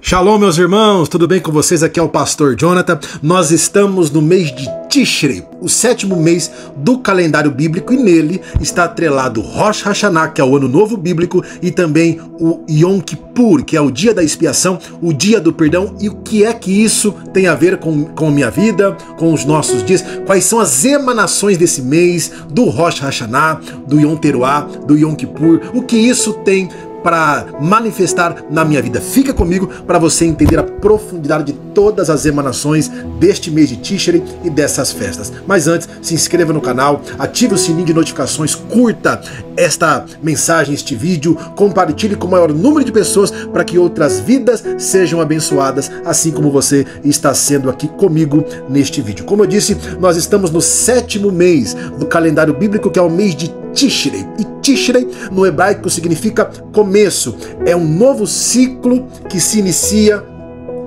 Shalom, meus irmãos, tudo bem com vocês? Aqui é o pastor Jonathan. Nós estamos no mês de Tishrei, o 7º mês do calendário bíblico, e nele está atrelado Rosh Hashanah, que é o ano novo bíblico, e também o Yom Kippur, que é o dia da expiação, o dia do perdão. E o que é que isso tem a ver com a minha vida, com os nossos dias? Quais são as emanações desse mês, do Rosh Hashanah, do Yom Teruah, do Yom Kippur? O que isso tem para manifestar na minha vida? Fica comigo para você entender a profundidade de todas as emanações deste mês de Tishrei e dessas festas. Mas antes, se inscreva no canal, ative o sininho de notificações, curta esta mensagem, este vídeo, compartilhe com o maior número de pessoas para que outras vidas sejam abençoadas, assim como você está sendo aqui comigo neste vídeo. Como eu disse, nós estamos no 7º mês do calendário bíblico, que é o mês de Tishrei. E Tishrei no hebraico significa começo. É um novo ciclo que se inicia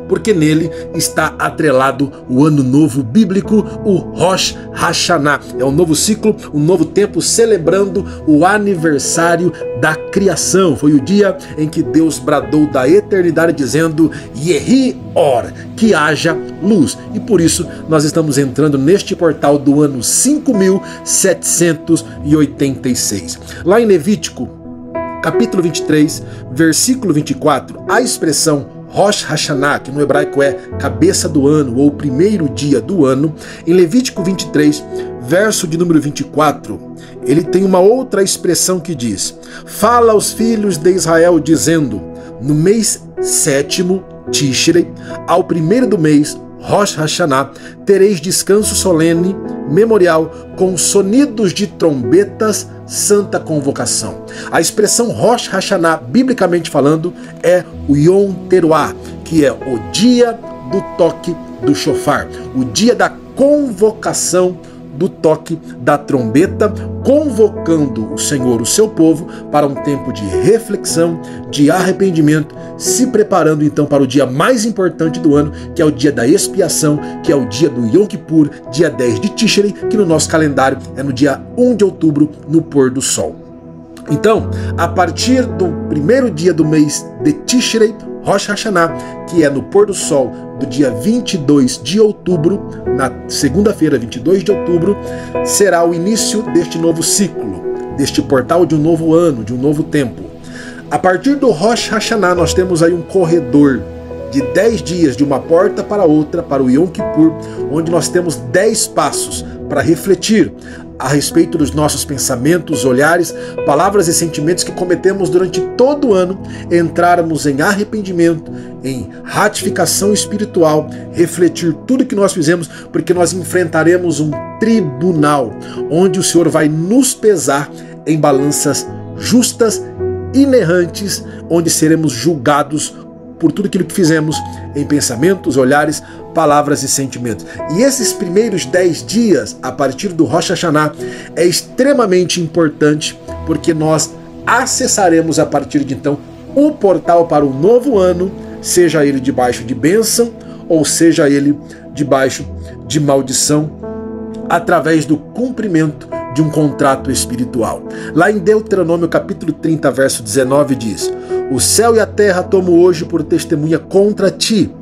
porque nele está atrelado o ano novo bíblico, o Rosh Hashanah. É um novo ciclo, um novo tempo, celebrando o aniversário da criação. Foi o dia em que Deus bradou da eternidade dizendo Yehi Or, que haja luz. E por isso nós estamos entrando neste portal do ano 5786. Lá em Levítico, capítulo 23, versículo 24, a expressão Rosh Hashanah, que no hebraico é cabeça do ano ou primeiro dia do ano, em Levítico 23, verso de número 24, ele tem uma outra expressão que diz: fala aos filhos de Israel dizendo, no mês 7º, Tishrei, ao primeiro do mês, Rosh Hashanah, tereis descanso solene, memorial, com sonidos de trombetas, santa convocação. A expressão Rosh Hashanah, biblicamente falando, é o Yom Teruah, que é o dia do toque do shofar, o dia da convocação do toque da trombeta, convocando o Senhor, o seu povo, para um tempo de reflexão, de arrependimento, se preparando então para o dia mais importante do ano, que é o dia da expiação, que é o dia do Yom Kippur, dia 10 de Tishrei, que no nosso calendário é no dia 1 de outubro, no pôr do sol. Então, a partir do primeiro dia do mês de Tishrei, Rosh Hashanah, que é no pôr do sol do dia 22 de outubro, na segunda-feira, 22 de outubro, será o início deste novo ciclo, deste portal de um novo ano, de um novo tempo. A partir do Rosh Hashanah, nós temos aí um corredor de 10 dias, de uma porta para outra, para o Yom Kippur, onde nós temos 10 passos para refletir a respeito dos nossos pensamentos, olhares, palavras e sentimentos que cometemos durante todo o ano, entrarmos em arrependimento, em ratificação espiritual, refletir tudo que nós fizemos, porque nós enfrentaremos um tribunal, onde o Senhor vai nos pesar em balanças justas, inerrantes, onde seremos julgados por tudo aquilo que fizemos em pensamentos, olhares, palavras e sentimentos. E esses primeiros 10 dias, a partir do Rosh Hashanah, é extremamente importante, porque nós acessaremos a partir de então o portal para o novo ano, seja ele debaixo de bênção, ou seja ele debaixo de maldição, através do cumprimento de um contrato espiritual. Lá em Deuteronômio capítulo 30, verso 19 diz: o céu e a terra tomo hoje por testemunha contra ti,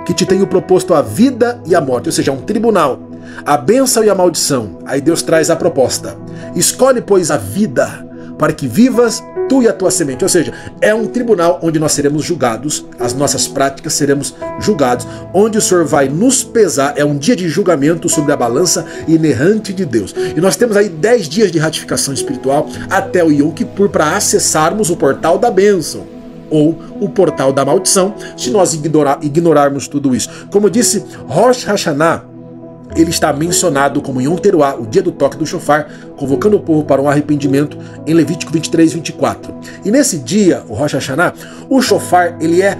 que te tenho proposto a vida e a morte, ou seja, um tribunal, a bênção e a maldição. Aí Deus traz a proposta: escolhe, pois, a vida, para que vivas tu e a tua semente. Ou seja, é um tribunal onde nós seremos julgados, as nossas práticas seremos julgados, onde o Senhor vai nos pesar. É um dia de julgamento sobre a balança inerrante de Deus. E nós temos aí 10 dias de ratificação espiritual até o Yom Kippur para acessarmos o portal da bênção ou o portal da maldição, se nós ignorarmos tudo isso. Como eu disse, Rosh Hashanah, ele está mencionado como Yom Teruah, o dia do toque do shofar, convocando o povo para um arrependimento, em Levítico 23, 24. E nesse dia, o Rosh Hashanah, o shofar, ele é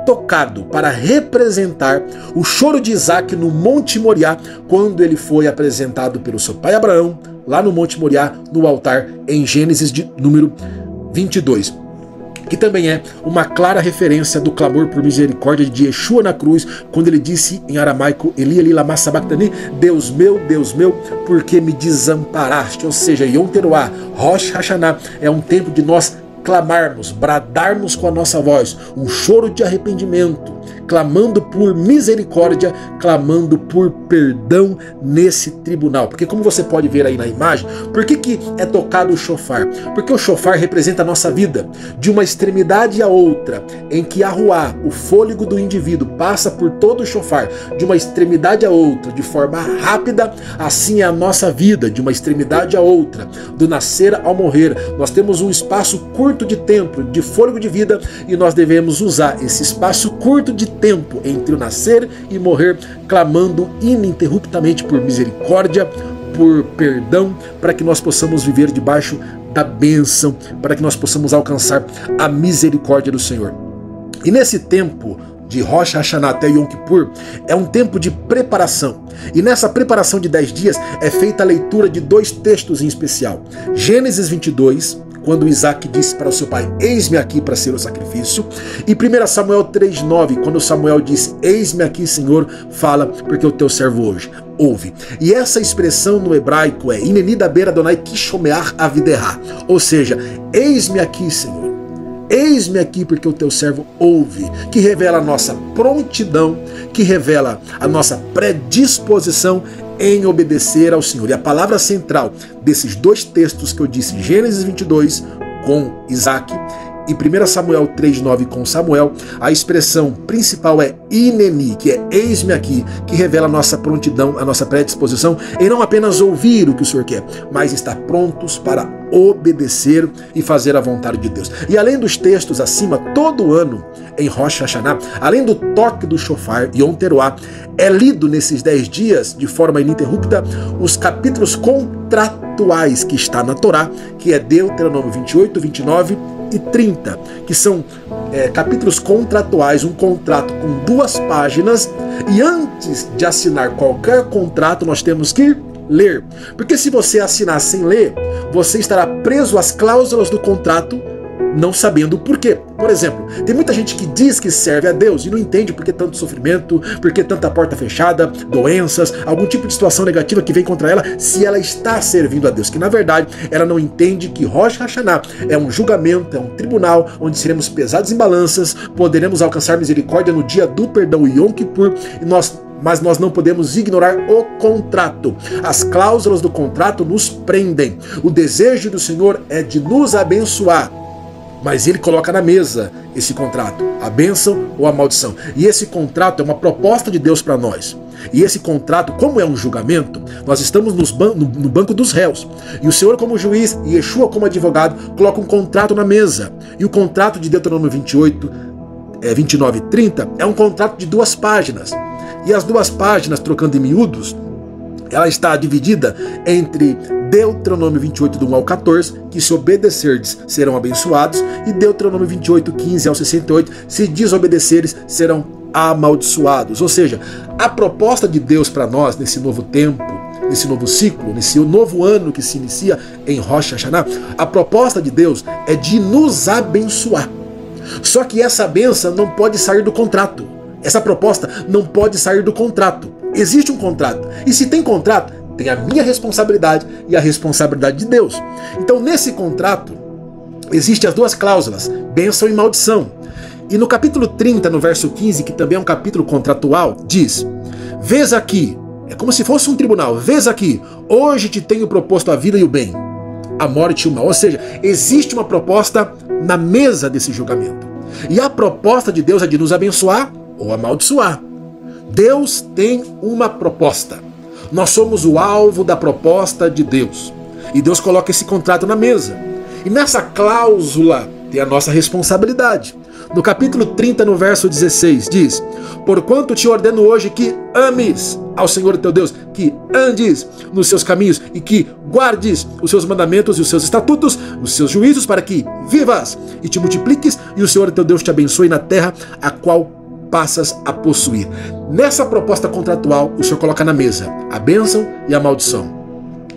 tocado para representar o choro de Isaac no Monte Moriá, quando ele foi apresentado pelo seu pai Abraão, lá no Monte Moriá, no altar, em Gênesis de número 22. Que também é uma clara referência do clamor por misericórdia de Yeshua na cruz, quando ele disse em aramaico, Eli, Eli, lama sabachthani, Deus meu, por que me desamparaste? Ou seja, Yom Teruah, Rosh Hashanah, é um tempo de nós clamarmos, bradarmos com a nossa voz um choro de arrependimento, clamando por misericórdia, clamando por perdão nesse tribunal. Porque como você pode ver aí na imagem, por que é tocado o chofar? Porque o chofar representa a nossa vida, de uma extremidade à outra, em que a ruá, o fôlego do indivíduo, passa por todo o chofar, de uma extremidade a outra, de forma rápida, assim é a nossa vida, de uma extremidade a outra, do nascer ao morrer. Nós temos um espaço curto de tempo, de fôlego de vida, e nós devemos usar esse espaço curto de tempo entre o nascer e morrer, clamando ininterruptamente por misericórdia, por perdão, para que nós possamos viver debaixo da bênção, para que nós possamos alcançar a misericórdia do Senhor. E nesse tempo de Rosh Hashanah até Yom Kippur, é um tempo de preparação. E nessa preparação de 10 dias é feita a leitura de 2 textos em especial. Gênesis 22, quando Isaac disse para o seu pai, eis-me aqui para ser o sacrifício. E 1 Samuel 3,9, quando Samuel disse, eis-me aqui, Senhor, fala, porque o teu servo hoje ouve. E essa expressão no hebraico é, Ineni daber Adonai kishomeach aviderá, ou seja, eis-me aqui, Senhor. Eis-me aqui porque o teu servo ouve, que revela a nossa prontidão, que revela a nossa predisposição em obedecer ao Senhor. E a palavra central desses 2 textos que eu disse, Gênesis 22 com Isaac e 1 Samuel 3,9 com Samuel, a expressão principal é Ineni, que é eis-me aqui, que revela a nossa prontidão, a nossa predisposição em não apenas ouvir o que o Senhor quer, mas estar prontos para obedecer e fazer a vontade de Deus. E além dos textos acima, todo ano em Rosh Hashanah, além do toque do shofar, Yom Teruah, é lido nesses 10 dias, de forma ininterrupta, os capítulos contratuais que está na Torá, que é Deuteronômio 28, 29 e 30, que são capítulos contratuais, um contrato com 2 páginas, e antes de assinar qualquer contrato, nós temos que ler. Porque se você assinar sem ler, você estará preso às cláusulas do contrato, não sabendo o porquê. Por exemplo, tem muita gente que diz que serve a Deus e não entende por que tanto sofrimento, por que tanta porta fechada, doenças, algum tipo de situação negativa que vem contra ela, se ela está servindo a Deus. Que na verdade ela não entende que Rosh Hashanah é um julgamento, é um tribunal onde seremos pesados em balanças, poderemos alcançar misericórdia no dia do perdão, Yom Kippur, mas nós não podemos ignorar o contrato. As cláusulas do contrato nos prendem. O desejo do Senhor é de nos abençoar, mas Ele coloca na mesa esse contrato, a bênção ou a maldição. E esse contrato é uma proposta de Deus para nós. E esse contrato, como é um julgamento, nós estamos no banco dos réus. E o Senhor como juiz e Yeshua como advogado coloca um contrato na mesa. E o contrato de Deuteronômio 28, 29 e 30 é um contrato de 2 páginas. E as 2 páginas, trocando em miúdos, ela está dividida entre Deuteronômio 28, do 1 ao 14, que se obedecerdes serão abençoados, e Deuteronômio 28, 15 ao 68, se desobedeceres serão amaldiçoados. Ou seja, a proposta de Deus para nós nesse novo tempo, nesse novo ciclo, nesse novo ano que se inicia em Rosh Hashanah, a proposta de Deus é de nos abençoar. Só que essa bênção não pode sair do contrato. Essa proposta não pode sair do contrato. Existe um contrato. E se tem contrato, tem a minha responsabilidade e a responsabilidade de Deus. Então, nesse contrato, existem as 2 cláusulas, bênção e maldição. E no capítulo 30, no verso 15, que também é um capítulo contratual, diz, vês aqui, é como se fosse um tribunal, vês aqui, hoje te tenho proposto a vida e o bem, a morte e o mal. Ou seja, existe uma proposta na mesa desse julgamento. E a proposta de Deus é de nos abençoar ou amaldiçoar. Deus tem uma proposta. Nós somos o alvo da proposta de Deus. E Deus coloca esse contrato na mesa. E nessa cláusula tem a nossa responsabilidade. No capítulo 30, no verso 16, diz, porquanto te ordeno hoje que ames ao Senhor teu Deus, que andes nos seus caminhos e que guardes os seus mandamentos e os seus estatutos, os seus juízos, para que vivas e te multipliques e o Senhor teu Deus te abençoe na terra a qual passas a possuir. Nessa proposta contratual, o Senhor coloca na mesa a bênção e a maldição.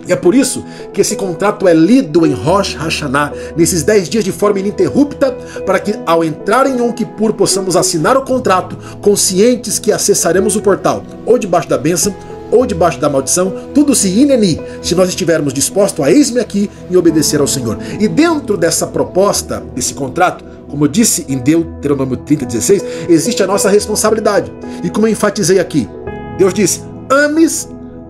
E é por isso que esse contrato é lido em Rosh Hashanah, nesses 10 dias de forma ininterrupta, para que ao entrar em Yom Kippur possamos assinar o contrato, conscientes que acessaremos o portal, ou debaixo da bênção, ou debaixo da maldição, tudo se ineni, se nós estivermos dispostos a eis-me aqui e obedecer ao Senhor. E dentro dessa proposta, desse contrato, como eu disse em Deuteronômio 30:16, existe a nossa responsabilidade. E como eu enfatizei aqui, Deus disse: ames,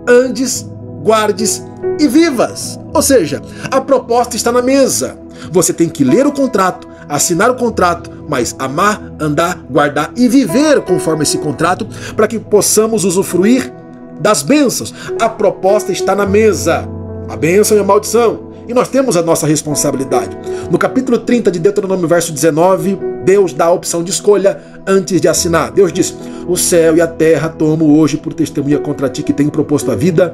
andes, guardes e vivas. Ou seja, a proposta está na mesa. Você tem que ler o contrato, assinar o contrato, mas amar, andar, guardar e viver conforme esse contrato, para que possamos usufruir das bênçãos. A proposta está na mesa, a bênção e a maldição, e nós temos a nossa responsabilidade. No capítulo 30 de Deuteronômio, verso 19, Deus dá a opção de escolha antes de assinar. Deus diz: o céu e a terra tomo hoje por testemunha contra ti, que tenho proposto a vida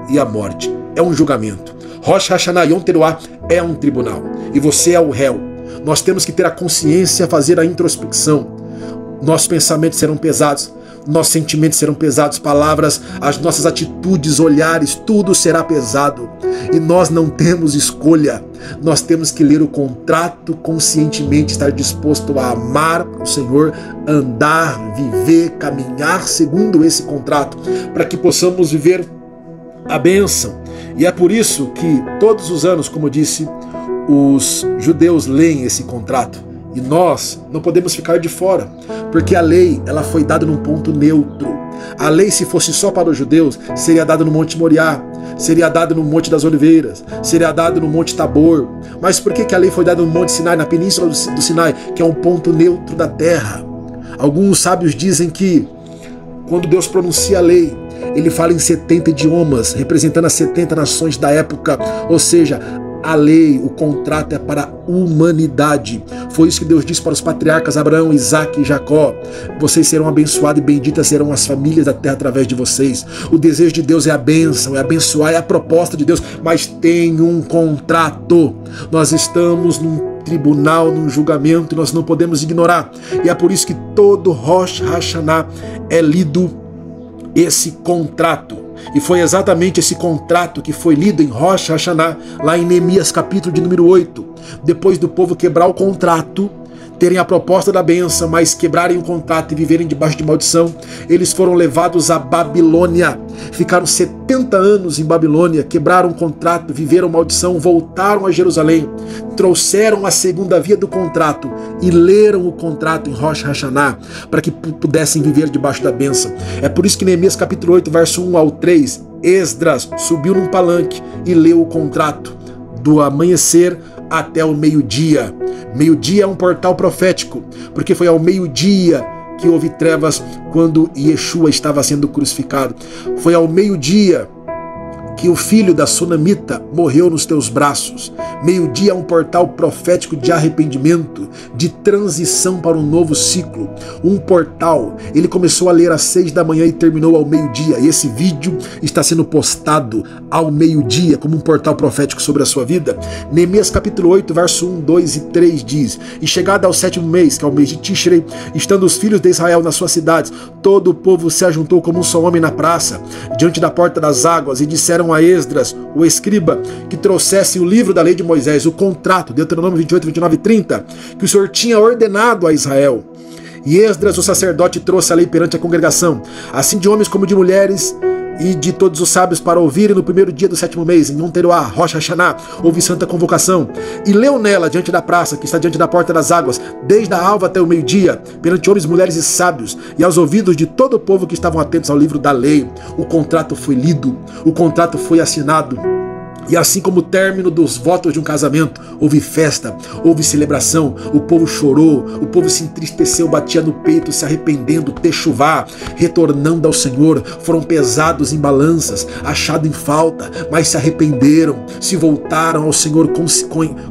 e a morte. É um julgamento. Rosh Hashanah, Yom Teruah, é um tribunal, e você é o réu. Nós temos que ter a consciência, fazer a introspecção. Nossos pensamentos serão pesados, nossos sentimentos serão pesados, palavras, as nossas atitudes, olhares, tudo será pesado. E nós não temos escolha. Nós temos que ler o contrato conscientemente, estar disposto a amar o Senhor, andar, viver, caminhar segundo esse contrato, para que possamos viver a bênção. E é por isso que todos os anos, como eu disse, os judeus leem esse contrato. E nós não podemos ficar de fora, porque a lei, ela foi dada num ponto neutro. A lei, se fosse só para os judeus, seria dada no Monte Moriá, seria dada no Monte das Oliveiras, seria dada no Monte Tabor. Mas por que a lei foi dada no Monte Sinai, na Península do Sinai, que é um ponto neutro da terra? Alguns sábios dizem que quando Deus pronuncia a lei, ele fala em 70 idiomas, representando as 70 nações da época. Ou seja, a lei, o contrato é para a humanidade. Foi isso que Deus disse para os patriarcas Abraão, Isaac e Jacó: vocês serão abençoados e benditas serão as famílias da terra através de vocês. O desejo de Deus é a bênção, é abençoar, é a proposta de Deus, mas tem um contrato. Nós estamos num tribunal, num julgamento, e nós não podemos ignorar. E é por isso que todo Rosh Hashanah é lido esse contrato. E foi exatamente esse contrato que foi lido em Rosh Hashanah, lá em Neemias capítulo de número 8. Depois do povo quebrar o contrato, terem a proposta da bênção, mas quebrarem o contrato e viverem debaixo de maldição, eles foram levados à Babilônia. Ficaram 70 anos em Babilônia, quebraram o contrato, viveram maldição, voltaram a Jerusalém, trouxeram a segunda via do contrato e leram o contrato em Rosh Hashanah, para que pudessem viver debaixo da bênção. É por isso que Neemias capítulo 8, verso 1 ao 3, Esdras subiu num palanque e leu o contrato do amanhecer até o meio-dia. Meio-dia é um portal profético, porque foi ao meio-dia que houve trevas quando Yeshua estava sendo crucificado. Foi ao meio-dia que o filho da Sunamita morreu nos teus braços. Meio-dia é um portal profético de arrependimento, de transição para um novo ciclo. Um portal. Ele começou a ler às 6 da manhã e terminou ao meio-dia. E esse vídeo está sendo postado ao meio-dia como um portal profético sobre a sua vida. Neemias capítulo 8, verso 1, 2 e 3 diz: e chegado ao 7º mês, que é o mês de Tishrei, estando os filhos de Israel nas suas cidades, todo o povo se ajuntou como um só homem na praça, diante da porta das águas, e disseram a Esdras, o escriba, que trouxesse o livro da lei de Moisés, o contrato, Deuteronômio 28, 29 e 30, que o Senhor tinha ordenado a Israel. E Esdras, o sacerdote, trouxe a lei perante a congregação, assim de homens como de mulheres, e de todos os sábios, para ouvirem no primeiro dia do 7º mês, em Yom Teruah, Rosh Hashanah, houve santa convocação, e leu nela, diante da praça, que está diante da porta das águas, desde a alva até o meio-dia, perante homens, mulheres e sábios, e aos ouvidos de todo o povo que estavam atentos ao livro da lei. O contrato foi lido, o contrato foi assinado. E assim como o término dos votos de um casamento, houve festa, houve celebração, o povo chorou, o povo se entristeceu, batia no peito, se arrependendo, techuvá, retornando ao Senhor, foram pesados em balanças, achados em falta, mas se arrependeram, se voltaram ao Senhor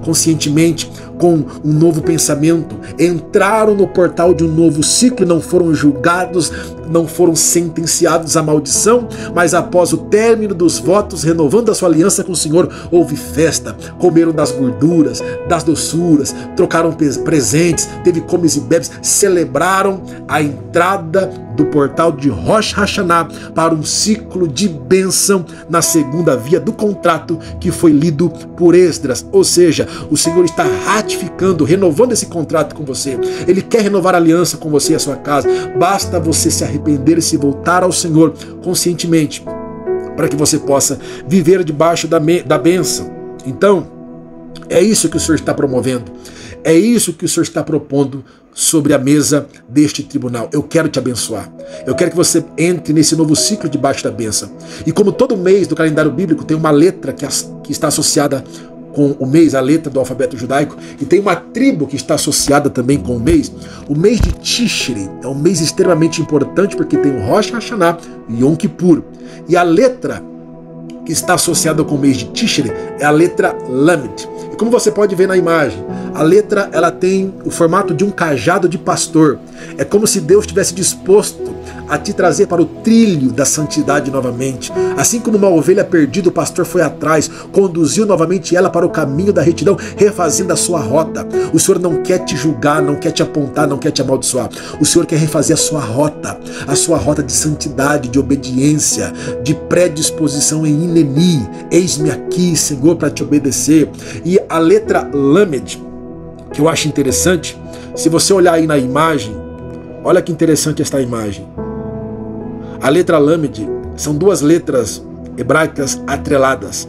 conscientemente, com um novo pensamento, entraram no portal de um novo ciclo e não foram julgados, não foram sentenciados à maldição, mas após o término dos votos, renovando a sua aliança com o Senhor, houve festa, comeram das gorduras, das doçuras, trocaram presentes, teve comes e bebes, celebraram a entrada do portal de Rosh Hashanah para um ciclo de bênção na segunda via do contrato que foi lido por Esdras. Ou seja, o Senhor está ratificando, renovando esse contrato com você. Ele quer renovar a aliança com você e a sua casa. Basta você se arrepender e se voltar ao Senhor conscientemente. para que você possa viver debaixo da bênção. Então, é isso que o Senhor está promovendo, é isso que o Senhor está propondo sobre a mesa deste tribunal. Eu quero te abençoar, eu quero que você entre nesse novo ciclo debaixo da bênção. E como todo mês do calendário bíblico tem uma letra que está associada com o mês, a letra do alfabeto judaico, e tem uma tribo que está associada também com o mês de Tishri é um mês extremamente importante porque tem o Rosh Hashanah e Yom Kippur. E a letra que está associada com o mês de Tishri é a letra Lamed. E como você pode ver na imagem, a letra ela tem o formato de um cajado de pastor. É como se Deus tivesse disposto a te trazer para o trilho da santidade novamente. Assim como uma ovelha perdida, o pastor foi atrás, conduziu novamente ela para o caminho da retidão, refazendo a sua rota. O Senhor não quer te julgar, não quer te apontar, não quer te amaldiçoar. O Senhor quer refazer a sua rota de santidade, de obediência, de predisposição em Inemi. Eis-me aqui, Senhor, para te obedecer. E a letra Lamed, que eu acho interessante, se você olhar aí na imagem, olha que interessante esta imagem. A letra Lamed são duas letras hebraicas atreladas.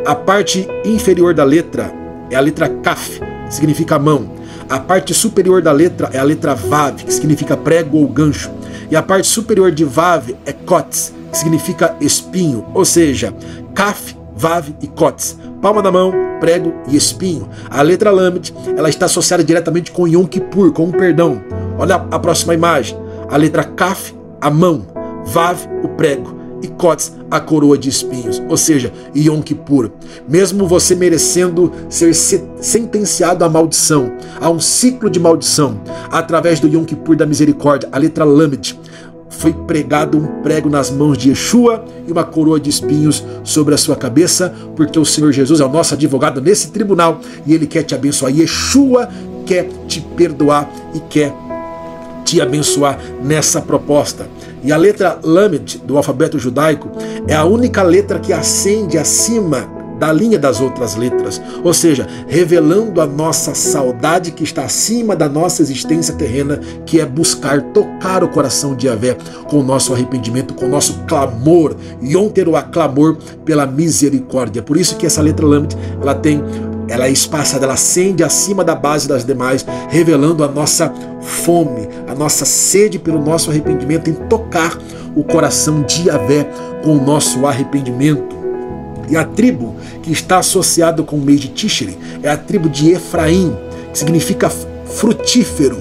A parte inferior da letra é a letra Kaf, que significa mão. A parte superior da letra é a letra Vav, que significa prego ou gancho. E a parte superior de Vav é Kotz, que significa espinho. Ou seja, Kaf, Vav e Kotz. Palma da mão, prego e espinho. A letra Lamed, ela está associada diretamente com Yom Kippur, com o perdão. Olha a próxima imagem. A letra Kaf, a mão. Vav, o prego, e Kotz, a coroa de espinhos, ou seja, Yom Kippur. Mesmo você merecendo ser sentenciado à maldição, a um ciclo de maldição, através do Yom Kippur da misericórdia, a letra Lamed, foi pregado um prego nas mãos de Yeshua e uma coroa de espinhos sobre a sua cabeça, porque o Senhor Jesus é o nosso advogado nesse tribunal e Ele quer te abençoar. Yeshua quer te perdoar e quer te abençoar nessa proposta. E a letra Lamed do alfabeto judaico é a única letra que ascende acima da linha das outras letras, ou seja, revelando a nossa saudade que está acima da nossa existência terrena, que é buscar tocar o coração de Yahvé com o nosso arrependimento, com o nosso clamor, Yom Teruah, clamor pela misericórdia. Por isso que essa letra Lamed, ela é espaçada, ela ascende acima da base das demais, revelando a nossa fome, a nossa sede pelo nosso arrependimento, em tocar o coração de Yahvé com o nosso arrependimento. E a tribo que está associada com o mês de Tishri é a tribo de Efraim, que significa frutífero,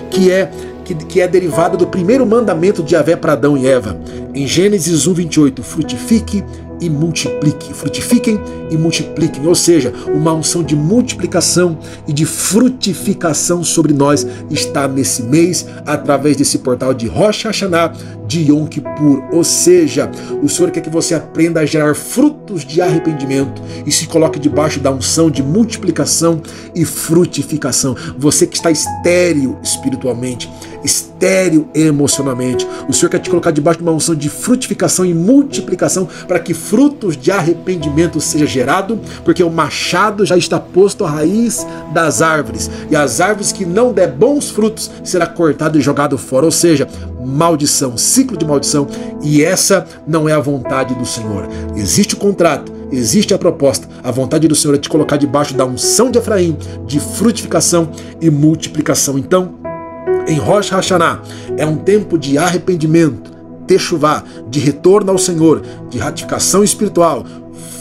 que é derivada do primeiro mandamento de Yahvé para Adão e Eva. Em Gênesis 1:28, frutifique e multiplique, frutifiquem e multipliquem, ou seja, uma unção de multiplicação e de frutificação sobre nós está nesse mês, através desse portal de Rosh Hashanah, de Yom Kippur. Ou seja, o Senhor quer que você aprenda a gerar frutos de arrependimento e se coloque debaixo da unção de multiplicação e frutificação. Você que está estéril espiritualmente, estéril emocionalmente, o Senhor quer te colocar debaixo de uma unção de frutificação e multiplicação para que frutos de arrependimento seja gerado, porque o machado já está posto à raiz das árvores, e as árvores que não der bons frutos será cortado e jogado fora, ou seja, maldição, ciclo de maldição, e essa não é a vontade do Senhor. Existe o contrato, existe a proposta, a vontade do Senhor é te colocar debaixo da unção de Efraim, de frutificação e multiplicação. Então, em Rosh Hashanah é um tempo de arrependimento, techuvá, de retorno ao Senhor, de ratificação espiritual.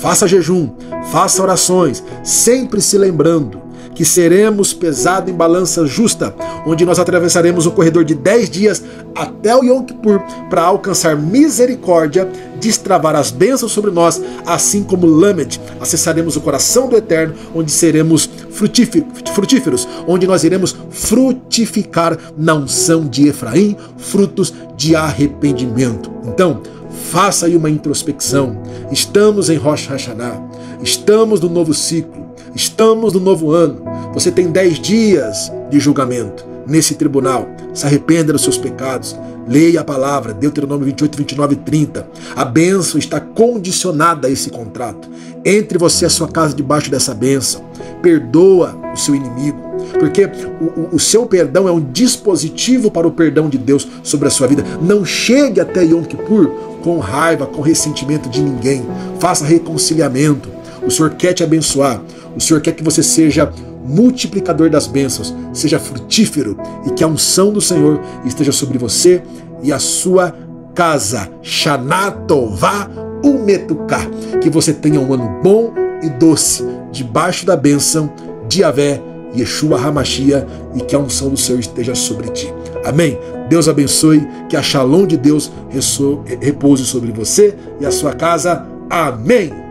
Faça jejum, faça orações, sempre se lembrando que seremos pesados em balança justa, onde nós atravessaremos um corredor de 10 dias até o Yom Kippur para alcançar misericórdia, destravar as bênçãos sobre nós, assim como Lamed, acessaremos o coração do Eterno, onde seremos frutíferos, onde nós iremos frutificar na unção de Efraim, frutos de arrependimento. Então, faça aí uma introspecção. Estamos em Rosh Hashanah, estamos no novo ciclo, estamos no novo ano. Você tem 10 dias de julgamento nesse tribunal. Se arrependa dos seus pecados. Leia a palavra, Deuteronômio 28, 29 e 30. A bênção está condicionada a esse contrato. Entre você e a sua casa debaixo dessa bênção. Perdoa o seu inimigo. porque o seu perdão é um dispositivo para o perdão de Deus sobre a sua vida. Não chegue até Yom Kippur com raiva, com ressentimento de ninguém. Faça reconciliamento. O Senhor quer te abençoar. O Senhor quer que você seja multiplicador das bênçãos, seja frutífero, e que a unção do Senhor esteja sobre você e a sua casa. Shana Tová Umetuká. Que você tenha um ano bom e doce, debaixo da bênção de Yahvé, Yeshua HaMashiach, e que a unção do Senhor esteja sobre ti. Amém? Deus abençoe, que a Shalom de Deus repouse sobre você e a sua casa. Amém.